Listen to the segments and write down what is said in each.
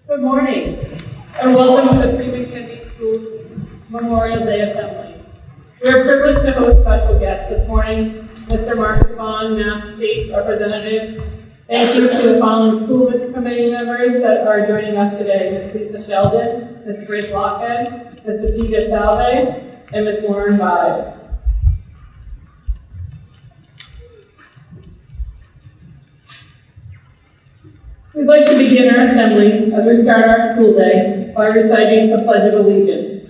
Good morning, and welcome to the Freeman-Kennedy School's Memorial Day Assembly. We are privileged to host special guests this morning, Mr. Marcus Vaughn, Mass State Representative. Thank you to the following school committee members that are joining us today: Ms. Lisa Sheldon, Ms. Grace Lockhead, Mr. Peter Salve, and Ms. Lauren Vives. We'd like to begin our assembly as we start our school day by reciting the Pledge of Allegiance.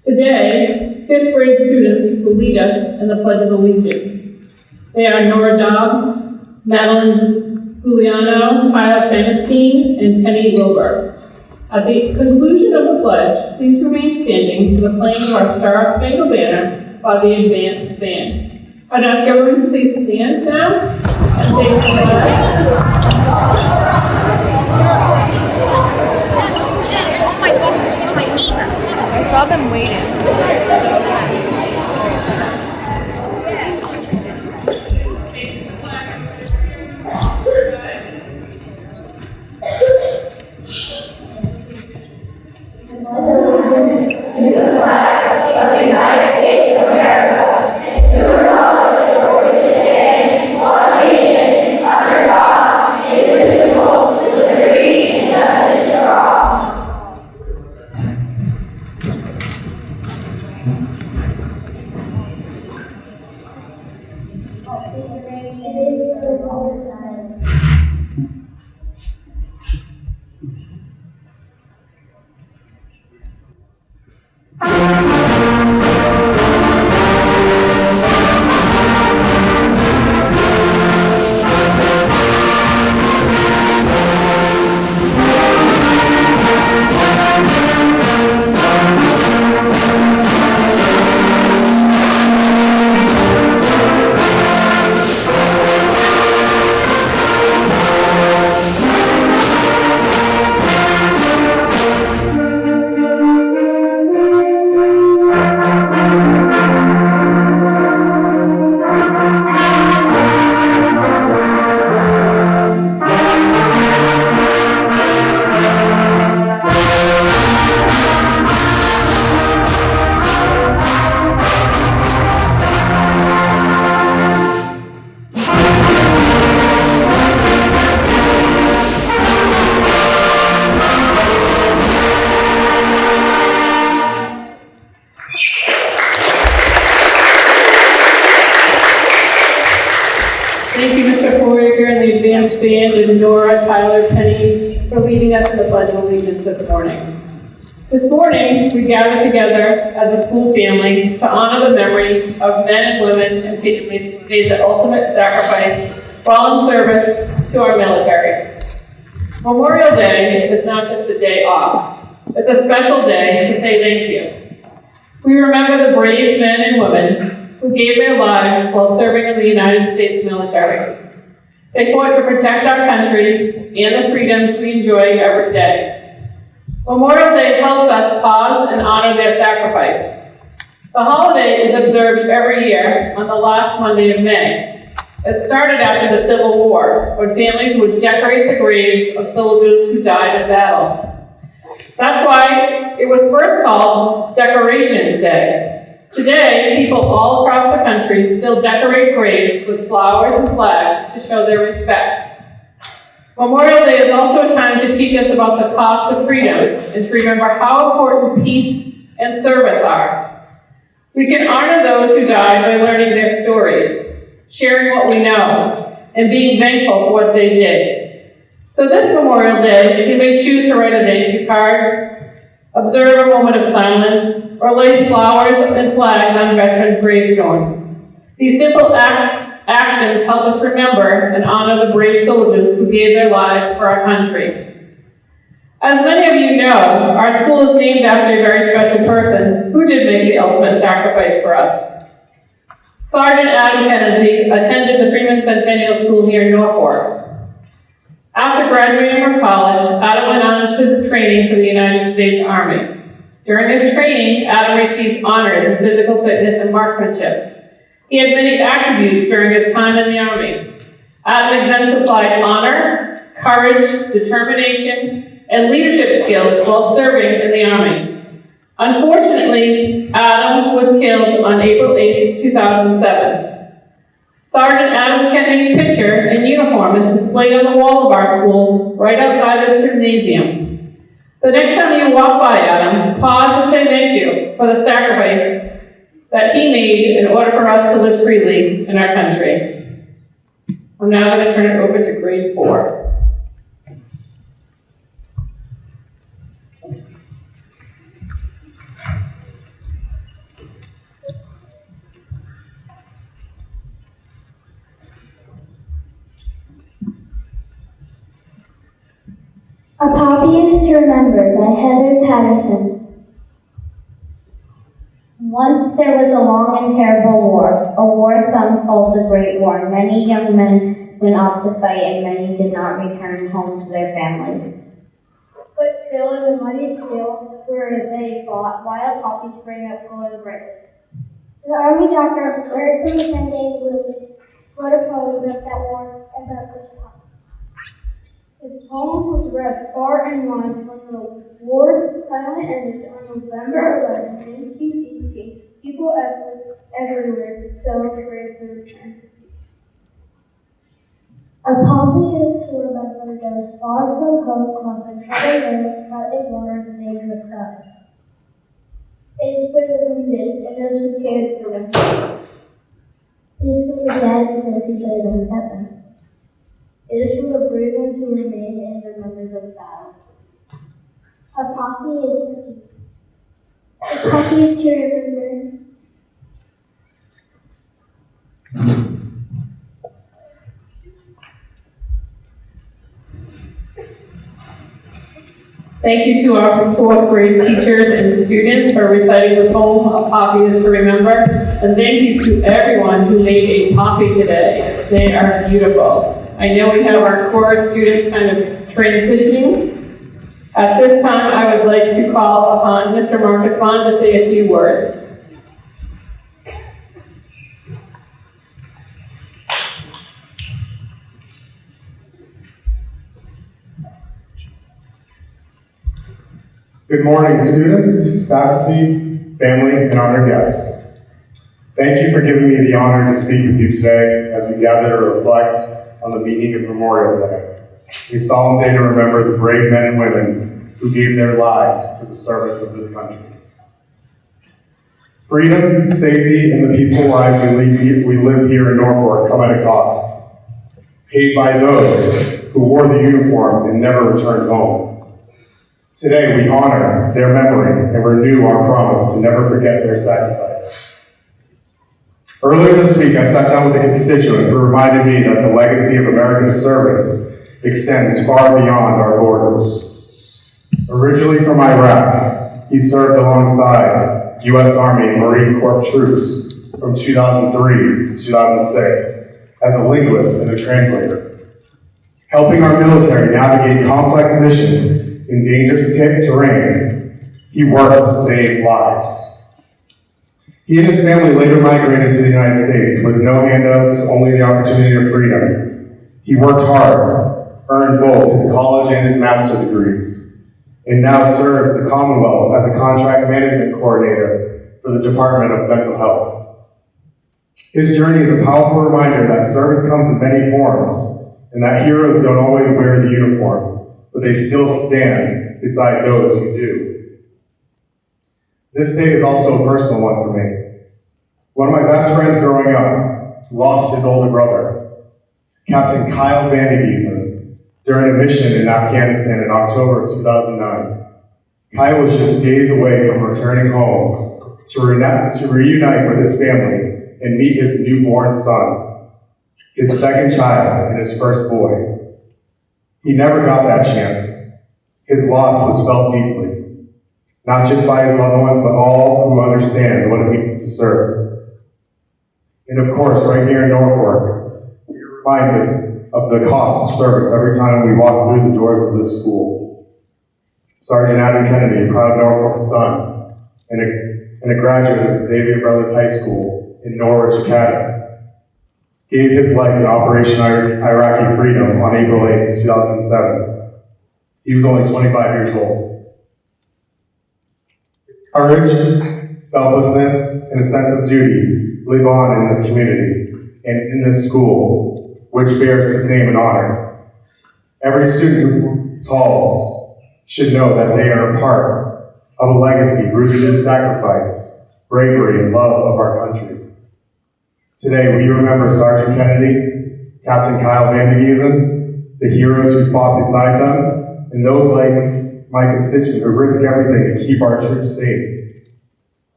Today, 5th grade students will lead us in the Pledge of Allegiance. They are Nora Dobbs, Madeline Giuliano, Tyler Benestein, and Penny Wilbur. At the conclusion of the pledge, please remain standing for the playing of our Star-Spangled Banner by the advanced band. I'd ask everyone to please stand now and face the flag. Oh my gosh, it's my neighbor. I saw them waiting. Thank you, Mr. Foraker and the advanced band, and Nora, Tyler, Penny, for leading us in the Pledge of Allegiance this morning. This morning, we gather together as a school family to honor the memory of men and women who made the ultimate sacrifice while in service to our military. Memorial Day is not just a day off. It's a special day to say thank you. We remember the brave men and women who gave their lives while serving in the United States military. They fought to protect our country and the freedoms we enjoy every day. Memorial Day helps us pause and honor their sacrifice. The holiday is observed every year on the last Monday of May. It started after the Civil War, when families would decorate the graves of soldiers who died in battle. That's why it was first called Decoration Day. Today, people all across the country still decorate graves with flowers and flags to show their respect. Memorial Day is also a time to teach us about the cost of freedom and to remember how important peace and service are. We can honor those who died by learning their stories, sharing what we know, and being thankful for what they did. So this Memorial Day, you may choose to write a thank you card, observe a moment of silence, or lay flowers and flags on veterans' gravestones. These simple actions help us remember and honor the brave soldiers who gave their lives for our country. As many of you know, our school is named after a very special person who did make the ultimate sacrifice for us. Sergeant Adam Kennedy attended the Freeman Centennial School here in Norfolk. After graduating from college, Adam went on to training for the United States Army. During his training, Adam received honors in physical fitness and marksmanship. He had many attributes during his time in the Army. Adam exemplified honor, courage, determination, and leadership skills while serving in the Army. Unfortunately, Adam was killed on April 8, 2007. Sergeant Adam Kennedy's picture and uniform is displayed on the wall of our school right outside this gymnasium. The next time you walk by Adam, pause and say thank you for the sacrifice that he made in order for us to live freely in our country. I'm now going to turn it over to grade 4. A Poppy is to Remember by Heather Patterson. Once there was a long and terrible war, a war some called the Great War. Many young men went off to fight, and many did not return home to their families. But still in the muddy fields where they fought, wild poppies sprang up glowing bright. The army doctor learned from the 10-day blizzard, wrote a poem about that war and about those poppies. His poem was read far and wide when the war finally ended on November 11, 1918. People everywhere celebrated the return to peace. A poppy is to remember those far from home, crossing troubled roads, frightening waters, and dangerous skies. It is for the wounded and those who cared for them. It is for the dead and those who carry them without them. It is for the brave ones who remain and the members of the battle. A poppy is for you. A poppy is to remember. Thank you to our 4th grade teachers and students for reciting the poem, A Poppy is to Remember. And thank you to everyone who made a poppy today. They are beautiful. I know we have our chorus students kind of transitioning. At this time, I would like to call upon Mr. Marcus Bond to say a few words. Good morning, students, faculty, family, and honored guests. Thank you for giving me the honor to speak with you today as we gather to reflect on the meaning of Memorial Day, a solemn day to remember the brave men and women who gave their lives to the service of this country. Freedom, safety, and the peaceful lives we live here in Norfolk come at a cost, paid by those who wore the uniform and never returned home. Today, we honor their memory and renew our promise to never forget their sacrifice. Earlier this week, I sat down with a constituent who reminded me that the legacy of American service extends far beyond our borders. Originally from Iraq, he served alongside U.S. Army and Marine Corps troops from 2003 to 2006 as a linguist and a translator, helping our military navigate complex missions in dangerous terrain. He worked to save lives. He and his family later migrated to the United States with no handouts, only the opportunity of freedom. He worked hard, earned both his college and his master's degrees, and now serves the Commonwealth as a contract management coordinator for the Department of Mental Health. His journey is a powerful reminder that service comes in many forms, and that heroes don't always wear the uniform, but they still stand beside those who do. This day is also a personal one for me. One of my best friends growing up lost his older brother, Captain Kyle Vandegeesen, during a mission in Afghanistan in October of 2009. Kyle was just days away from returning home to reunite with his family and meet his newborn son, his second child and his first boy. He never got that chance. His loss was felt deeply, not just by his loved ones, but all who understand what it means to serve. And of course, right here in Norfolk, we are reminded of the cost of service every time we walk through the doors of this school. Sergeant Adam Kennedy, a proud Norfolk son, and a graduate of Xavier Brothers High School in Norwich Academy, gave his life in Operation Iraqi Freedom on April 8, 2007. He was only 25 years old. His courage, selflessness, and a sense of duty live on in this community and in this school, which bears his name and honor. Every student who walks these halls should know that they are a part of a legacy rooted in sacrifice, bravery, and love of our country. Today, we remember Sergeant Kennedy, Captain Kyle Vandegiesen, the heroes who fought beside them, and those like my constituent who risked everything to keep our troops safe.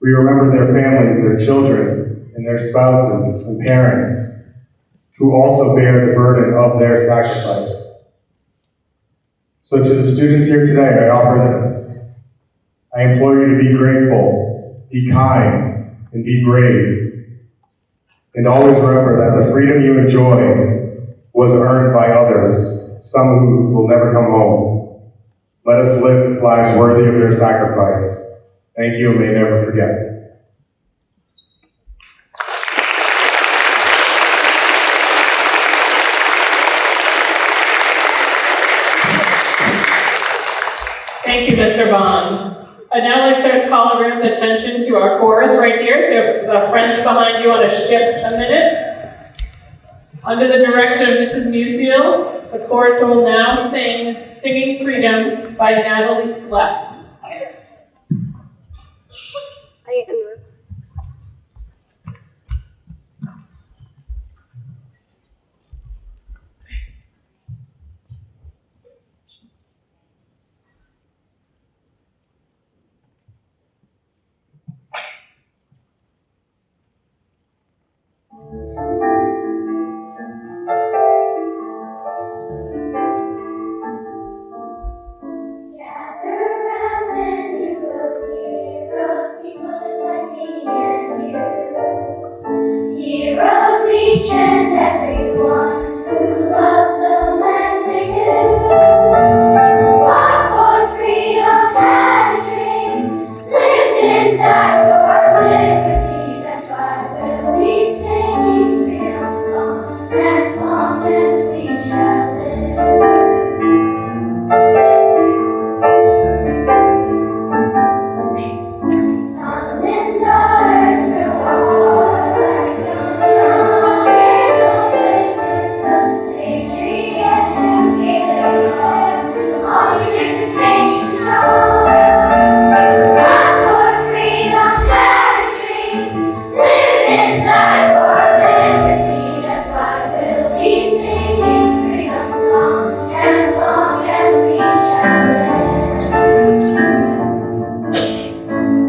We remember their families, their children, and their spouses and parents, who also bear the burden of their sacrifice. So to the students here today, I offer this. I implore you to be grateful, be kind, and be brave. And always remember that the freedom you enjoy was earned by others, some who will never come home. Let us live lives worthy of their sacrifice. Thank you, and may never forget. Thank you, Mr. Bond. I'd now like to call everyone's attention to our chorus right here. So if the friends behind you want to shift a minute. Under the direction of Mrs. Musial, the chorus will now sing Singing Freedom by Natalie Sleff. Heroes, each and every one who loved the land they knew. Fought for freedom, had a dream, lived and died for liberty. That's why we'll be singing freedom song as long as we shall live. Sons and daughters will all rise young, listen, the stage we get together, all to make this nation strong. Fought for freedom, had a dream, lived and died for liberty. That's why we'll be singing freedom song as long as we shall live.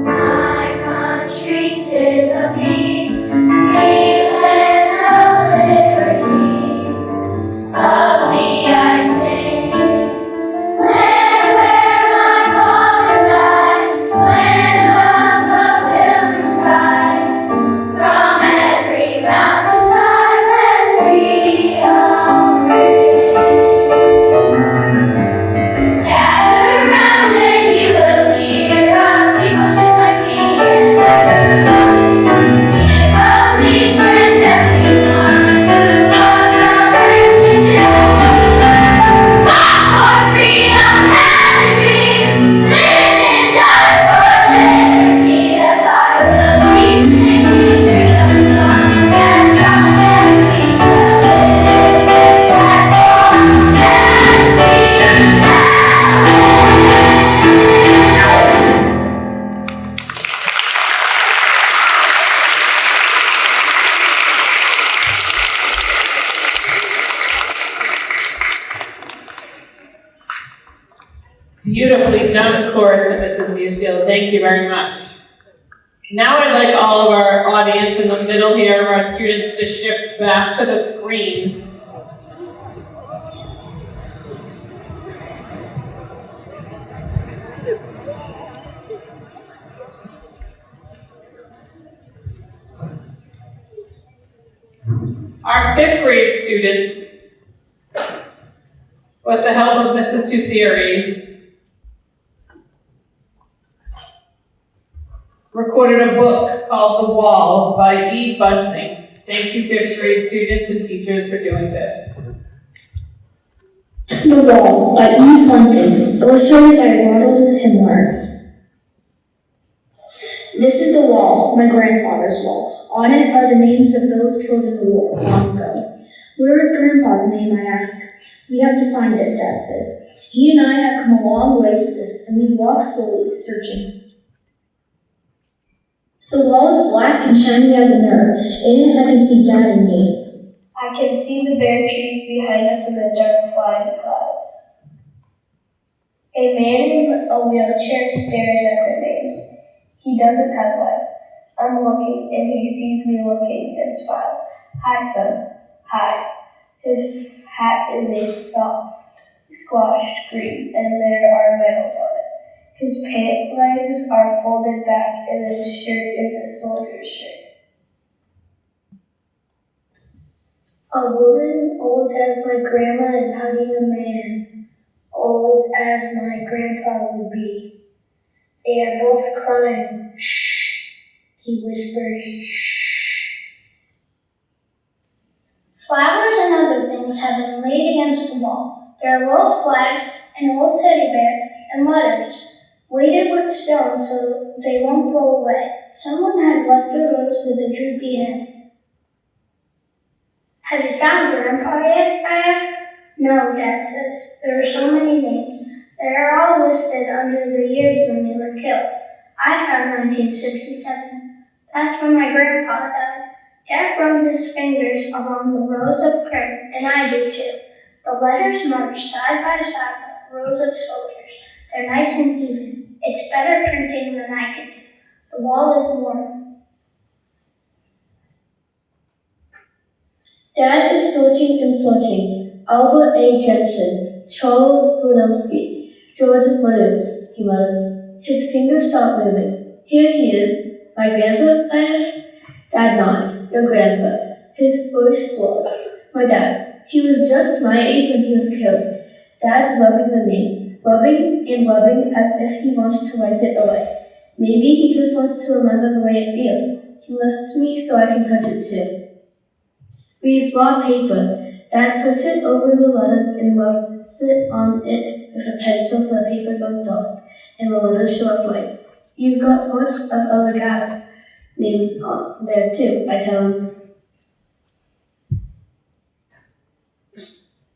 My country 'tis of thee, sweet land of liberty. Of thee I sing, land where my fathers died, land of the Pilgrim's pride. From every mountainside let freedom ring. Gather round and you will hear of people just like me and you. Heroes, each and every one who loved the land they knew. Fought for freedom, had a dream, lived and died for liberty. That's why we'll be singing freedom song as long as we shall live. As long as we shall live. Beautifully done, chorus and Mrs. Musial. Thank you very much. Now I'd like all of our audience in the middle here, our students, to shift back to the screen. Our fifth grade students, with the help of Mrs. Tusseri, recorded a book called The Wall by E. Bunting. Thank you, fifth grade students and teachers, for doing this. The Wall by E. Bunting, illustrated by Ronald Himmler. This is the wall, my grandfather's wall. On it are the names of those killed in the war long ago. Where is Grandpa's name, I ask. We have to find it, Dad says. He and I have come a long way for this, and we walk slowly, searching. The wall is black and shiny as a mirror. In it I can see Dad and me. I can see the bare trees behind us and the dark flying clouds. A man in a wheelchair stares at the names. He doesn't have legs. I'm looking and he sees me looking and smiles. Hi, son. Hi. His hat is a soft, squashed green and there are medals on it. His pant legs are folded back and his shirt is a soldier's shirt. A woman old as my grandma is hugging a man, old as my grandpa would be. They are both crying. Shh, he whispers, shh. Flowers and other things have been laid against the wall. There are little flags, an old teddy bear, and letters, weighted with stones so they won't blow away. Someone has left a rose with a droopy head. Have you found Grandpa yet? I ask. No, Dad says. There are so many names. They are all listed under the years when they were killed. I found 1967. That's when my grandpa died. Dad runs his fingers along the rows of print, and I do too. The letters march side by side like rows of soldiers. They're nice and even. It's better printing than I can do. The wall is warm. Dad is sorting and sorting. Albert A. Jensen, Charles Brunellsky, George Mullins, he mutters. His fingers stop moving. Here he is. My grandpa, I ask. Dad nods. Your grandpa. His voice blows. My dad. He was just my age when he was killed. Dad rubbing the name. Rubbing and rubbing as if he wants to wipe it away. Maybe he just wants to remember the way it feels. He lifts me so I can touch it too. We've bought paper. Dad puts it over the letters and rubs it on it with a pencil so the paper goes dark and the letters show up white. You've got parts of other guys' names on there too, I tell him.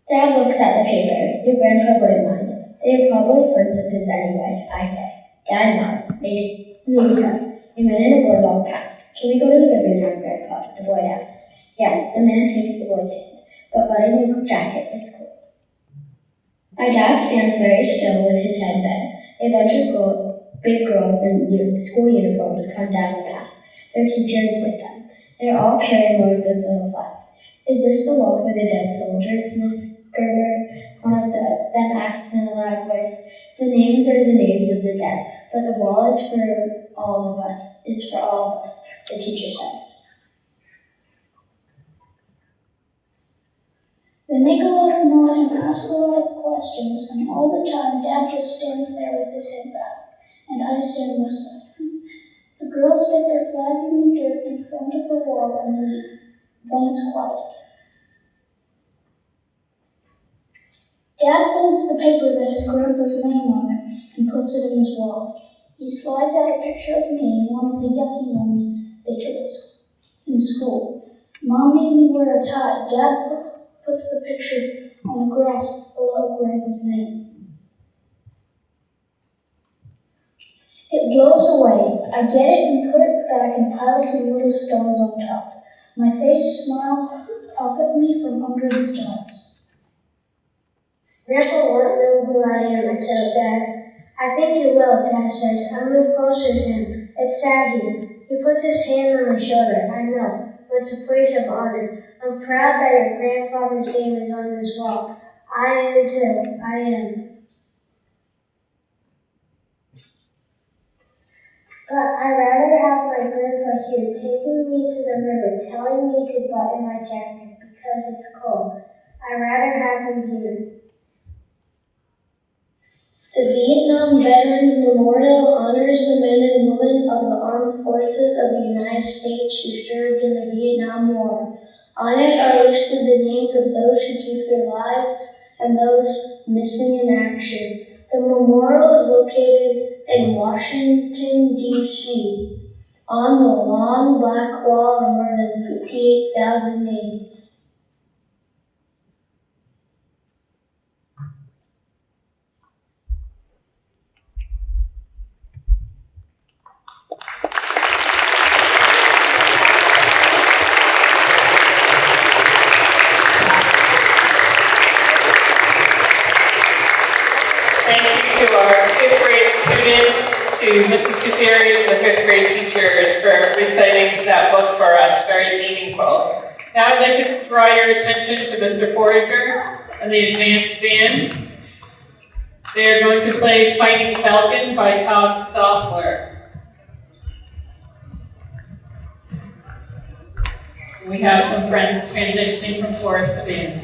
Dad looks at the paper. Your grandpa wouldn't mind. They're probably friends of his anyway, I say. Dad nods. Maybe so. A man and a boy walk past. Can we go to the river now, Grandpa? The boy asked. Yes, the man takes the boy's hand, but buttoning the jacket, it's cold. My dad stands very still with his head bent. A bunch of big girls in school uniforms come down the path. Their teachers with them. They're all carrying one of those little flags. Is this the wall for the dead soldiers, Miss Gerber? One of them asks in a loud voice. The names are the names of the dead, but the wall is for all of us, the teacher says. They make a lot of noise and ask a lot of questions, and all the time Dad just stands there with his head back, and I stand beside him. The girls stick their flag in the dirt in front of the wall and leave. Then it's quiet. Dad folds the paper that has Grandpa's name on it and puts it in his wallet. He slides out a picture of me, one of the yucky ones they took in school. Mom made me wear a tie. Dad puts the picture on the grass below Grandpa's name. It blows away. I get it and put it back and pile some little stones on top. My face smiles up at me from under the stones. Grandpa won't know who I am, I tell Dad. I think he will, Dad says. I move closer to him. It's sad here. He puts his hand on my shoulder. I know, but it's a place of honor. I'm proud that your grandfather's name is on this wall. I am too. I am. But I'd rather have my grandpa here, taking me to the river, telling me to button my jacket because it's cold. I'd rather have him here. The Vietnam Veterans Memorial honors the men and women of the armed forces of the United States who served in the Vietnam War. On it are listed the names of those who gave their lives and those missing in action. The memorial is located in Washington, D.C., on the long black wall of more than 58,000 names. To our fifth grade students, to Mrs. Tusseri, to the fifth grade teachers for reciting that book for us, very meaningful. Now I'd like to draw your attention to Mr. Foraker and the advanced band. They are going to play Fighting Falcon by Todd Stoppler. We have some friends transitioning from chorus to band.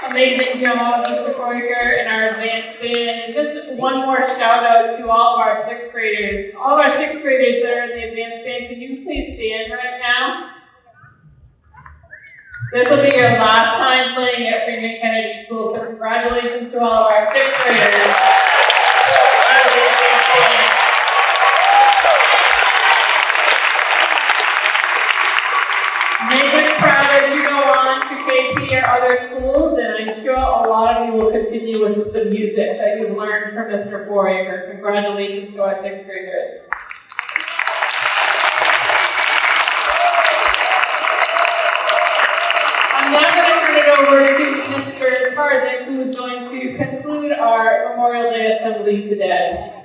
Amazing job, Mr. Foraker and our advanced band. And just one more shout out to all of our sixth graders. All of our sixth graders that are in the advanced band, can you please stand right now? This will be your last time playing at Freeman-Kennedy School, so congratulations to all of our sixth graders. Make us proud as you go on to KP or other schools, and I'm sure a lot of you will continue with the music that you've learned from Mr. Foraker. Congratulations to our sixth graders. I'm now going to turn it over to Mr. Tarzan, who is going to conclude our Memorial Day Assembly today.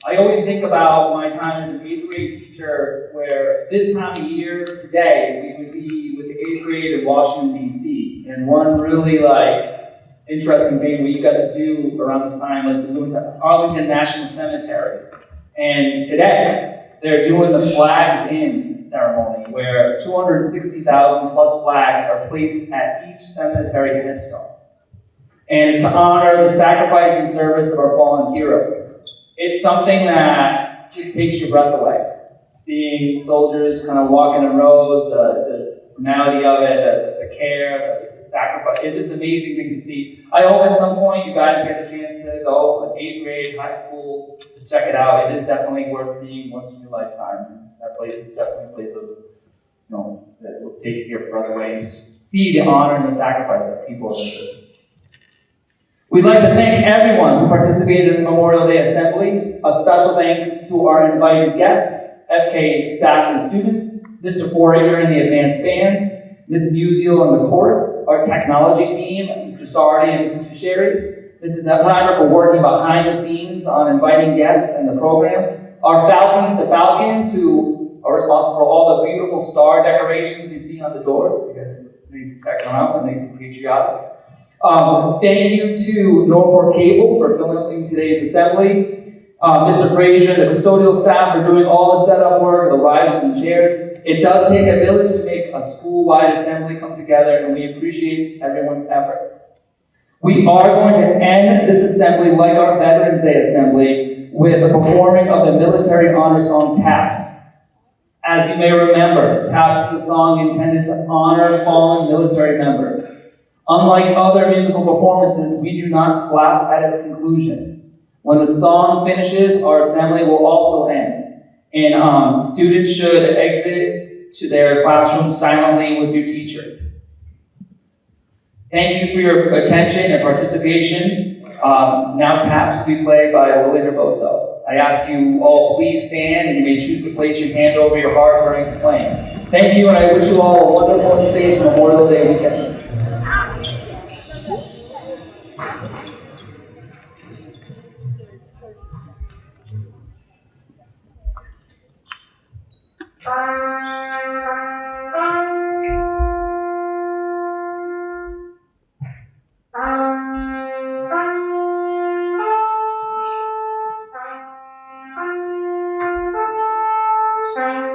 I always think about my time as an 8th grade teacher, where this time of year today we would be with the 8th grade in Washington, D.C. And one really interesting thing we got to do around this time was to move to Arlington National Cemetery. And today they're doing the flags in ceremony, where 260,000 plus flags are placed at each cemetery headstone. And it's to honor the sacrifice and service of our fallen heroes. It's something that just takes your breath away. Seeing soldiers kind of walking in rows, the formality of it, the care, the sacrifice. It's just an amazing thing to see. I hope at some point you guys get the chance to go, 8th grade, high school, to check it out. It is definitely worth seeing once in your lifetime. That place is definitely a place of that will take your breath away and see the honor and the sacrifice that people have done. We'd like to thank everyone who participated in the Memorial Day Assembly. A special thanks to our invited guests, FK staff and students, Mr. Foraker and the advanced band, Ms. Musial and the chorus, our technology team, Mr. Sardi and Mr. Tusheri, Mrs. Ettenheimer for working behind the scenes on inviting guests and the programs, our Falcons to Falcons who are responsible for all the beautiful star decorations you see on the doors. We got nice to check them out and nice and patriotic. Thank you to Norfolk Cable for filming today's assembly. Mr. Frazier and the custodial staff for doing all the setup work, the risers and chairs. It does take a village to make a school-wide assembly come together, and we appreciate everyone's efforts. We are going to end this assembly, like our Veterans Day assembly, with the performing of the military honor song, Taps. As you may remember, Taps is a song intended to honor fallen military members. Unlike other musical performances, we do not clap at its conclusion. When the song finishes, our assembly will also end. And students should exit to their classrooms silently with your teacher. Thank you for your attention and participation. Now Taps will be played by Lily Nervoso. I ask you all please stand, and you may choose to place your hand over your heart during its playing. Thank you, and I wish you all a wonderful and safe Memorial Day weekend. Thank you.